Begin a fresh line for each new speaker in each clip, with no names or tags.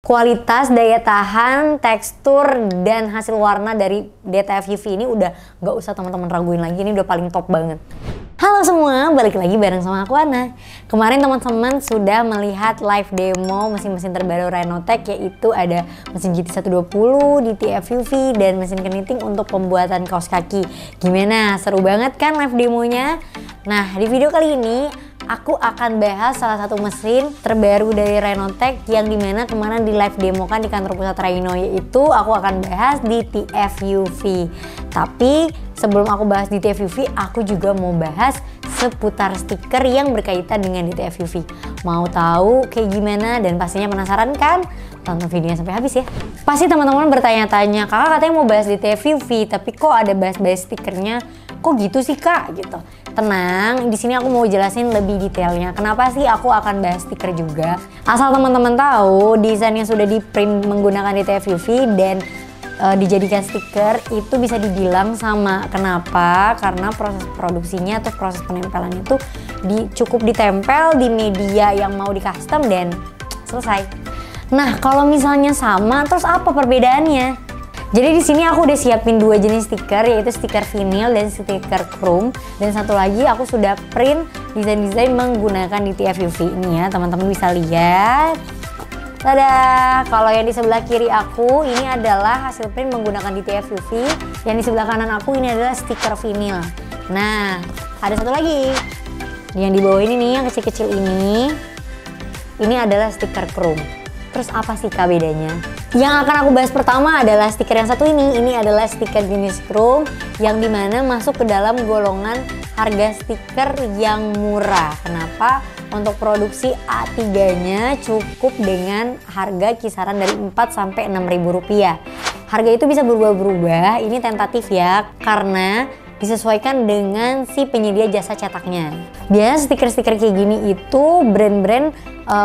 Kualitas, daya tahan, tekstur, dan hasil warna dari DTF UV ini udah gak usah teman-teman raguin lagi, ini udah paling top banget. Halo semua, balik lagi bareng sama aku Ana. Kemarin teman-teman sudah melihat live demo mesin-mesin terbaru Rhenotec, yaitu ada mesin GT120, DTF UV, dan mesin keniting untuk pembuatan kaos kaki. Gimana? Seru banget kan live demonya? Nah, di video kali ini aku akan bahas salah satu mesin terbaru dari Rhenotec yang dimana kemarin di live demo kan di kantor pusat Rhino, yaitu aku akan bahas DTF UV. Tapi sebelum aku bahas DTF UV, aku juga mau bahas seputar stiker yang berkaitan dengan DTF UV. Mau tahu kayak gimana dan pastinya penasaran kan? Tonton videonya sampai habis ya. Pasti teman-teman bertanya-tanya, kakak katanya mau bahas DTF UV, tapi kok ada bahas-bahas stikernya? Kok gitu sih kak? Gitu. Tenang, di sini aku mau jelasin lebih detailnya. Kenapa sih aku akan bahas stiker juga? Asal teman-teman tahu, desain yang sudah di print menggunakan DTF UV dan dijadikan stiker itu bisa dibilang sama. Kenapa? Karena proses produksinya atau proses penempelan itu cukup ditempel di media yang mau di custom dan selesai. Nah, kalau misalnya sama, terus apa perbedaannya? Jadi di sini aku udah siapin dua jenis stiker, yaitu stiker vinyl dan stiker chrome. Dan satu lagi aku sudah print desain-desain menggunakan DTF UV ini ya, teman-teman bisa lihat. Tada! Kalau yang di sebelah kiri aku ini adalah hasil print menggunakan DTF UV. Yang di sebelah kanan aku ini adalah stiker vinyl. Nah, ada satu lagi. Yang di bawah ini nih, yang kecil-kecil ini. Ini adalah stiker chrome. Terus apa sih kak bedanya? Yang akan aku bahas pertama adalah stiker yang satu ini. Ini adalah stiker jenis chrome yang dimana masuk ke dalam golongan harga stiker yang murah. Kenapa? Untuk produksi A3-nya cukup dengan harga kisaran dari 4 sampai 6 ribu rupiah. Harga itu bisa berubah-berubah, ini tentatif ya, karena disesuaikan dengan si penyedia jasa cetaknya. Biasanya stiker-stiker kayak gini itu brand-brand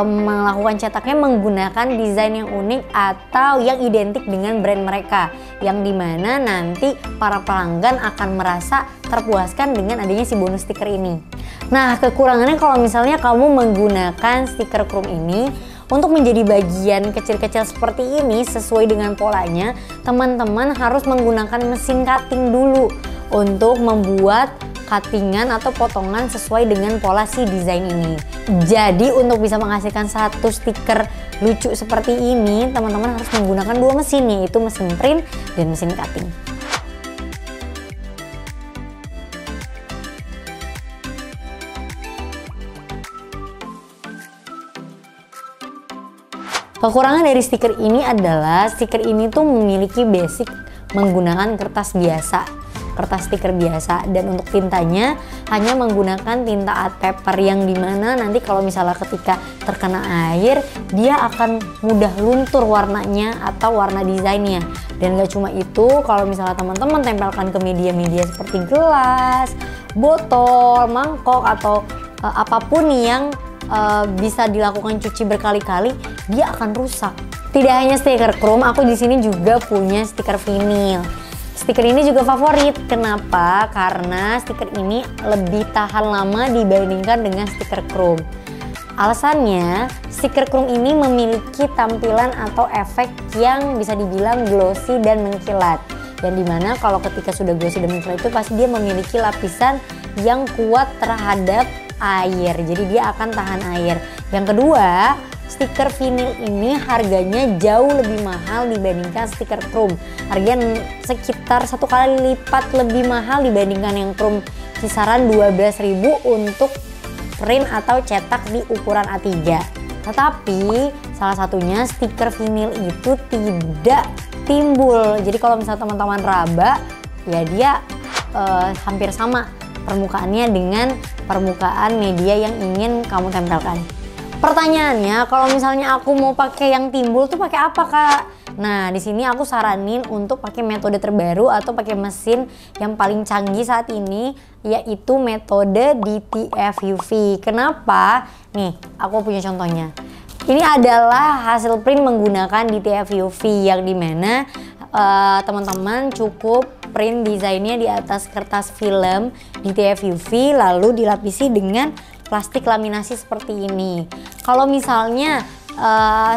melakukan cetaknya menggunakan desain yang unik atau yang identik dengan brand mereka, yang dimana nanti para pelanggan akan merasa terpuaskan dengan adanya si bonus stiker ini. Nah, kekurangannya kalau misalnya kamu menggunakan stiker chrome ini untuk menjadi bagian kecil-kecil seperti ini sesuai dengan polanya, teman-teman harus menggunakan mesin cutting dulu untuk membuat cuttingan atau potongan sesuai dengan pola si desain ini. Jadi untuk bisa menghasilkan satu stiker lucu seperti ini, teman-teman harus menggunakan dua mesin, yaitu mesin print dan mesin cutting. Kekurangan dari stiker ini adalah stiker ini tuh memiliki basic menggunakan kertas biasa, kertas stiker biasa, dan untuk tintanya hanya menggunakan tinta art paper yang dimana nanti kalau misalnya ketika terkena air dia akan mudah luntur warnanya atau warna desainnya. Dan gak cuma itu, kalau misalnya teman-teman tempelkan ke media-media seperti gelas, botol, mangkok atau apapun yang bisa dilakukan cuci berkali-kali, dia akan rusak. Tidak hanya stiker chrome, aku di sini juga punya stiker vinyl. Stiker ini juga favorit. Kenapa? Karena stiker ini lebih tahan lama dibandingkan dengan stiker chrome. Alasannya, stiker chrome ini memiliki tampilan atau efek yang bisa dibilang glossy dan mengkilat. Yang dimana kalau ketika sudah glossy dan mengkilat itu pasti dia memiliki lapisan yang kuat terhadap air. Jadi dia akan tahan air. Yang kedua, stiker vinyl ini harganya jauh lebih mahal dibandingkan stiker chrome. Harganya sekitar 1 kali lipat lebih mahal dibandingkan yang chrome, kisaran 12.000 untuk print atau cetak di ukuran A3. Tetapi salah satunya stiker vinyl itu tidak timbul. Jadi kalau misalnya teman-teman raba, ya dia hampir sama permukaannya dengan permukaan media yang ingin kamu tempelkan. Pertanyaannya, kalau misalnya aku mau pakai yang timbul tuh pakai apa kak? Nah, di sini aku saranin untuk pakai metode terbaru atau pakai mesin yang paling canggih saat ini, yaitu metode DTF UV. Kenapa? Nih, aku punya contohnya. Ini adalah hasil print menggunakan DTF UV yang dimana teman-teman cukup print desainnya di atas kertas film DTF UV lalu dilapisi dengan plastik laminasi seperti ini. Kalau misalnya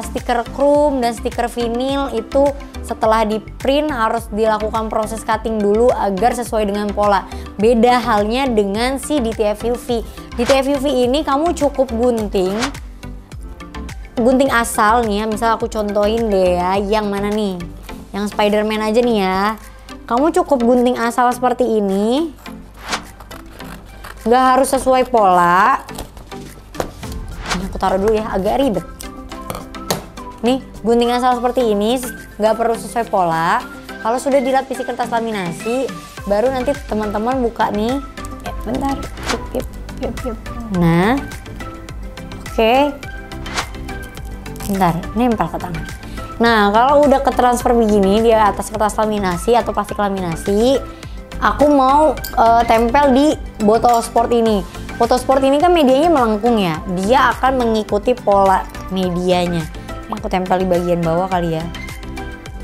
stiker chrome dan stiker vinil itu setelah di print harus dilakukan proses cutting dulu agar sesuai dengan pola. Beda halnya dengan si DTF UV. DTF UV ini kamu cukup gunting asal nih ya, misal aku contohin deh ya, yang mana nih? Yang Spiderman aja nih ya. Kamu cukup gunting asal seperti ini. Nggak harus sesuai pola. Ini aku taruh dulu ya, agak ribet. Nih, gunting asal seperti ini, nggak perlu sesuai pola. Kalau sudah dilapisi kertas laminasi, baru nanti teman-teman buka nih. Bentar. Nah, oke. Bentar, nempel ke tangan. Nah, kalau udah ketransfer begini di atas kertas laminasi atau plastik laminasi, aku mau tempel di botol sport ini. Botol sport ini kan medianya melengkung ya, dia akan mengikuti pola medianya. Ini aku tempel di bagian bawah kali ya.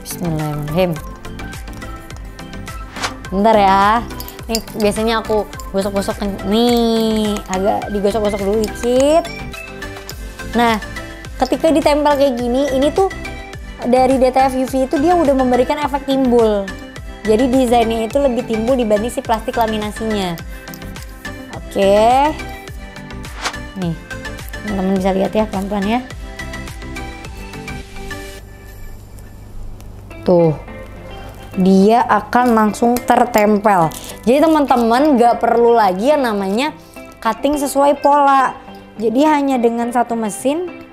Bismillahirrahmanirrahim. Bentar ya. Nih biasanya aku gosok-gosok nih, agak digosok-gosok dulu dikit. Nah, ketika ditempel kayak gini, ini tuh dari DTF UV itu dia udah memberikan efek timbul. Jadi desainnya itu lebih timbul dibanding si plastik laminasinya. Oke. Nih, teman-teman bisa lihat ya pelan-pelan ya. Tuh, dia akan langsung tertempel. Jadi teman-teman gak perlu lagi yang namanya cutting sesuai pola. Jadi hanya dengan satu mesin,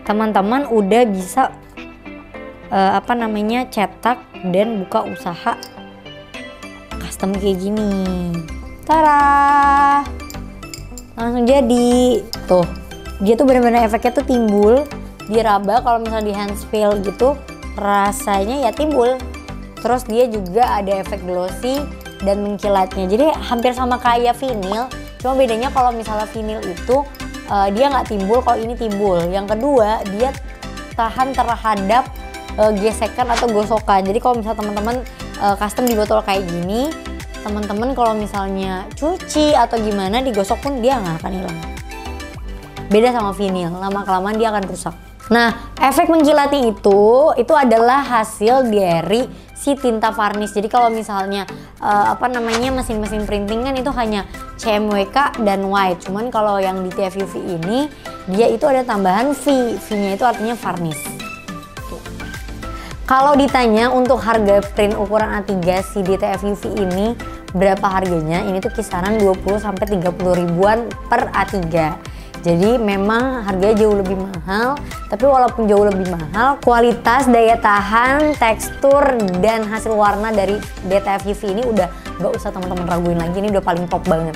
teman-teman udah bisa cetak dan buka usaha custom kayak gini. Tara, langsung jadi. Tuh, dia tuh benar-benar efeknya tuh timbul, diraba. Kalau misalnya di hand spill gitu, rasanya ya timbul. Terus dia juga ada efek glossy dan mengkilatnya. Jadi hampir sama kayak vinil, cuma bedanya kalau misalnya vinil itu dia nggak timbul, kalau ini timbul. Yang kedua, dia tahan terhadap gesekan atau gosokan. Jadi kalau misalnya teman-teman custom di botol kayak gini, teman-teman kalau misalnya cuci atau gimana digosok pun dia nggak akan hilang. Beda sama vinil, lama-kelamaan dia akan rusak. Nah, efek mengkilatnya itu adalah hasil dari si tinta varnish. Jadi kalau misalnya mesin-mesin printing kan itu hanya CMYK dan white. Cuman kalau yang di DTF UV ini dia itu ada tambahan V. V-nya itu artinya varnish. Kalau ditanya untuk harga print ukuran A3 si DTF UV ini berapa harganya? Ini tuh kisaran 20 sampai 30 ribuan per A3. Jadi memang harganya jauh lebih mahal, tapi walaupun jauh lebih mahal, kualitas, daya tahan, tekstur, dan hasil warna dari DTF UV ini udah gak usah teman-teman raguin lagi, ini udah paling top banget.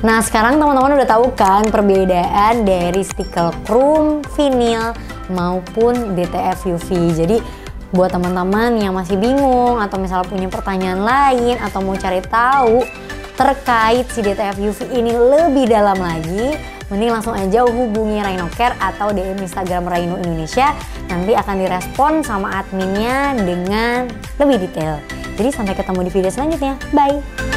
Nah sekarang teman-teman udah tahu kan perbedaan dari stiker chrome, vinil, maupun DTF UV. Jadi buat teman-teman yang masih bingung atau misalnya punya pertanyaan lain atau mau cari tahu terkait si DTF UV ini lebih dalam lagi, mending langsung aja hubungi Rhinocare atau DM Instagram Rhino Indonesia. Nanti akan direspon sama adminnya dengan lebih detail. Jadi sampai ketemu di video selanjutnya. Bye!